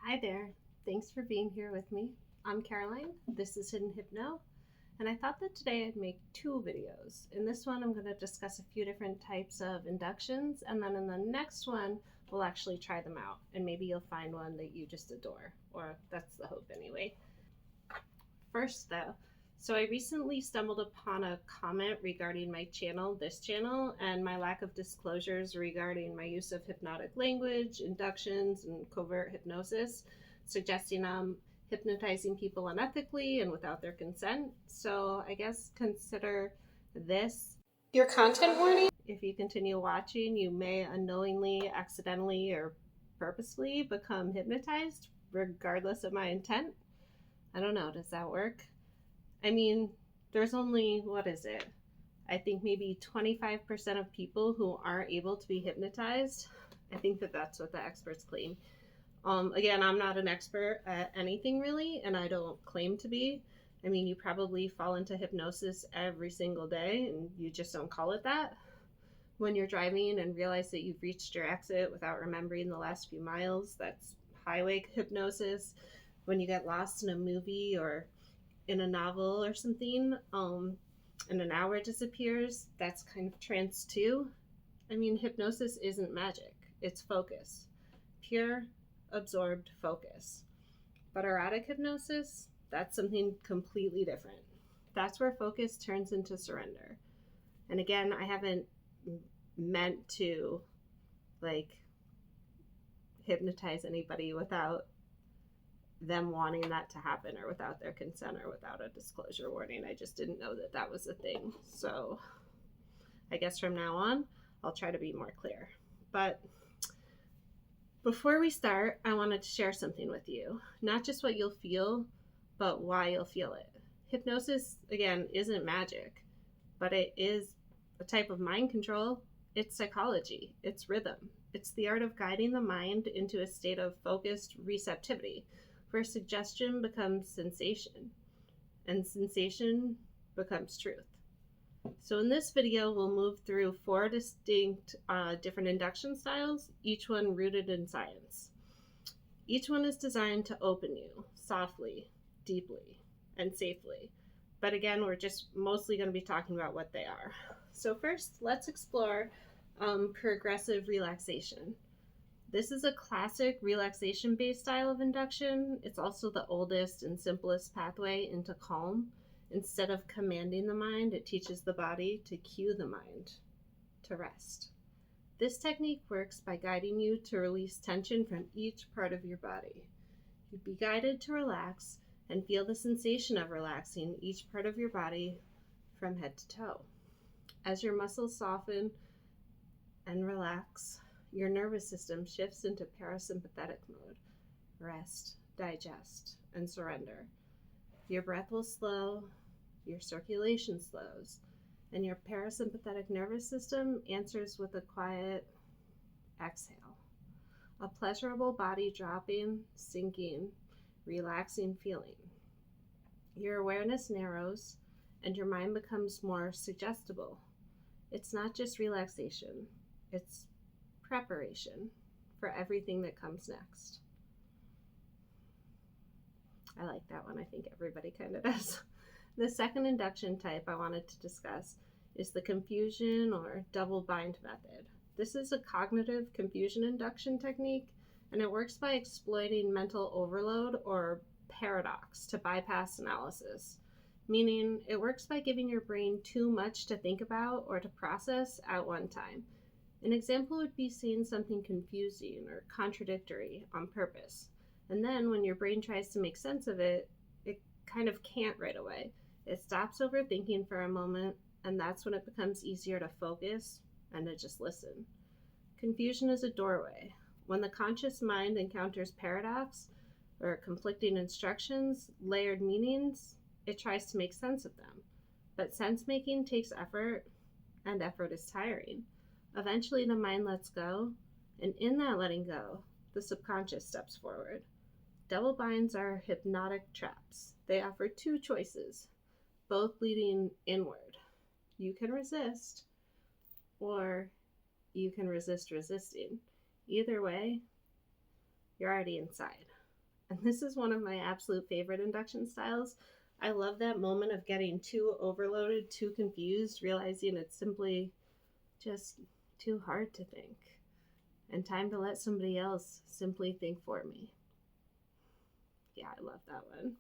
Hi there. Thanks for being here with me. I'm Caroline. This is Hidden Hypno, and I thought that today I'd make two videos. In this one, I'm going to discuss a few different types of inductions, and then in the next one, we'll actually try them out, and maybe you'll find one that you just adore, or that's the hope anyway. First, though, so I recently stumbled upon a comment regarding my channel, this channel, and my lack of disclosures regarding my use of hypnotic language, inductions, and covert hypnosis, suggesting I'm hypnotizing people unethically and without their consent. So I guess consider this your content warning. If you continue watching, you may unknowingly, accidentally, or purposefully become hypnotized, regardless of my intent. I don't know, does that work? I mean, there's only, what is it? I think maybe 25% of people who aren't able to be hypnotized. I think that that's what the experts claim. Again, I'm not an expert at anything really, and I don't claim to be. I mean, you probably fall into hypnosis every single day, and you just don't call it that. When you're driving and realize that you've reached your exit without remembering the last few miles, that's highway hypnosis. When you get lost in a movie or in a novel or something, and an hour disappears, that's kind of trance too. I mean, hypnosis isn't magic, it's focus. Pure, absorbed focus. But erotic hypnosis, that's something completely different. That's where focus turns into surrender. And again, I haven't meant to hypnotize anybody without them wanting that to happen or without their consent or without a disclosure warning. I just didn't know that that was a thing. So I guess from now on, I'll try to be more clear. But before we start, I wanted to share something with you. Not just what you'll feel, but why you'll feel it. Hypnosis, again, isn't magic, but it is a type of mind control. It's psychology. It's rhythm. It's the art of guiding the mind into a state of focused receptivity, where suggestion becomes sensation, and sensation becomes truth. So in this video, we'll move through 4 distinct different induction styles, each one rooted in science. Each one is designed to open you softly, deeply, and safely. But again, we're just mostly going to be talking about what they are. So first, let's explore progressive relaxation. This is a classic relaxation-based style of induction. It's also the oldest and simplest pathway into calm. Instead of commanding the mind, it teaches the body to cue the mind to rest. This technique works by guiding you to release tension from each part of your body. You'd be guided to relax and feel the sensation of relaxing each part of your body from head to toe. As your muscles soften and relax, your nervous system shifts into parasympathetic mode. Rest, digest, and surrender. Your breath will slow, your circulation slows, and your parasympathetic nervous system answers with a quiet exhale. A pleasurable body dropping, sinking, relaxing feeling. Your awareness narrows, and your mind becomes more suggestible. It's not just relaxation, it's preparation for everything that comes next. I like that one. I think everybody kind of does. The second induction type I wanted to discuss is the confusion or double bind method. This is a cognitive confusion induction technique, and it works by exploiting mental overload or paradox to bypass analysis, meaning it works by giving your brain too much to think about or to process at one time. An example would be seeing something confusing or contradictory on purpose. And then when your brain tries to make sense of it, it kind of can't right away. It stops overthinking for a moment, and that's when it becomes easier to focus and to just listen. Confusion is a doorway. When the conscious mind encounters paradox or conflicting instructions, layered meanings, it tries to make sense of them. But sense making takes effort, and effort is tiring. Eventually the mind lets go, and in that letting go, the subconscious steps forward. Double binds are hypnotic traps. They offer 2 choices, both leading inward. You can resist, or you can resist resisting. Either way, you're already inside. And this is one of my absolute favorite induction styles. I love that moment of getting too overloaded, too confused, realizing it's simply just too hard to think, and time to let somebody else simply think for me. Yeah, I love that one.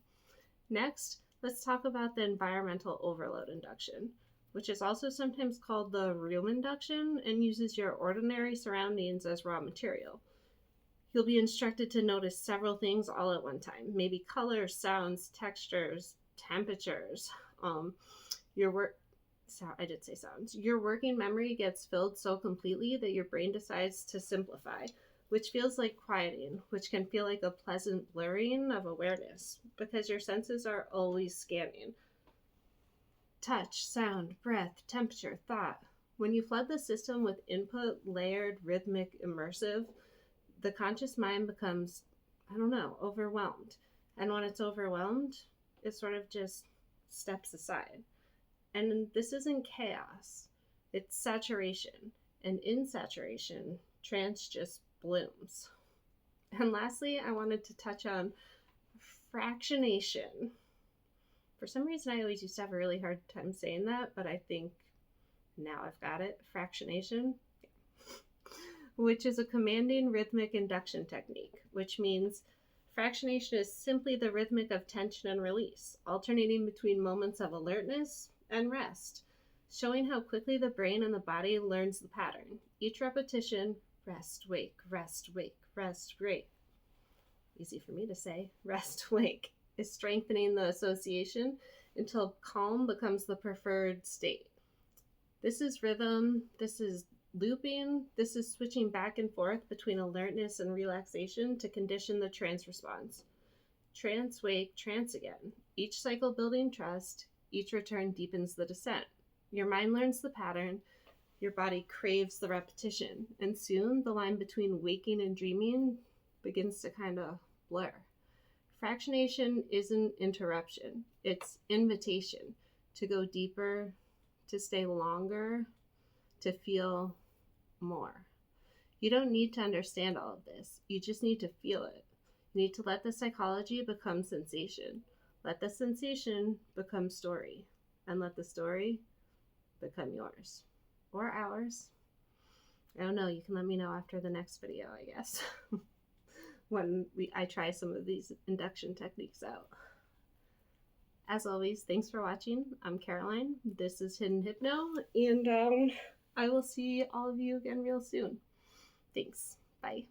Next, let's talk about the environmental overload induction, which is also sometimes called the room induction and uses your ordinary surroundings as raw material. You'll be instructed to notice several things all at one time, maybe colors, sounds, textures, temperatures. I did say sounds. Your working memory gets filled so completely that your brain decides to simplify, which feels like quieting, which can feel like a pleasant blurring of awareness because your senses are always scanning. Touch, sound, breath, temperature, thought. When you flood the system with input, layered, rhythmic, immersive, the conscious mind becomes, overwhelmed. And when it's overwhelmed, it sort of just steps aside. And this isn't chaos, it's saturation. And in saturation, trance just blooms. And lastly, I wanted to touch on fractionation. For some reason, I always used to have a really hard time saying that, but I think now I've got it. Fractionation, which is a commanding rhythmic induction technique, which means fractionation is simply the rhythmic of tension and release, alternating between moments of alertness and rest, showing how quickly the brain and the body learns the pattern. Each repetition, rest, wake, rest, wake, rest, wake. Easy for me to say, rest, wake, is strengthening the association until calm becomes the preferred state. This is rhythm, this is looping, this is switching back and forth between alertness and relaxation to condition the trance response. Trance, wake, trance again. Each cycle building trust, each return deepens the descent. Your mind learns the pattern, your body craves the repetition, and soon the line between waking and dreaming begins to kind of blur. Fractionation isn't interruption, it's invitation to go deeper, to stay longer, to feel more. You don't need to understand all of this, you just need to feel it. You need to let the psychology become sensation. Let the sensation become story, and let the story become yours or ours. I don't know, you can let me know after the next video, I guess, when I try some of these induction techniques out. As always, thanks for watching. I'm Caroline. This is Hidden Hypno, and I will see all of you again real soon. Thanks. Bye.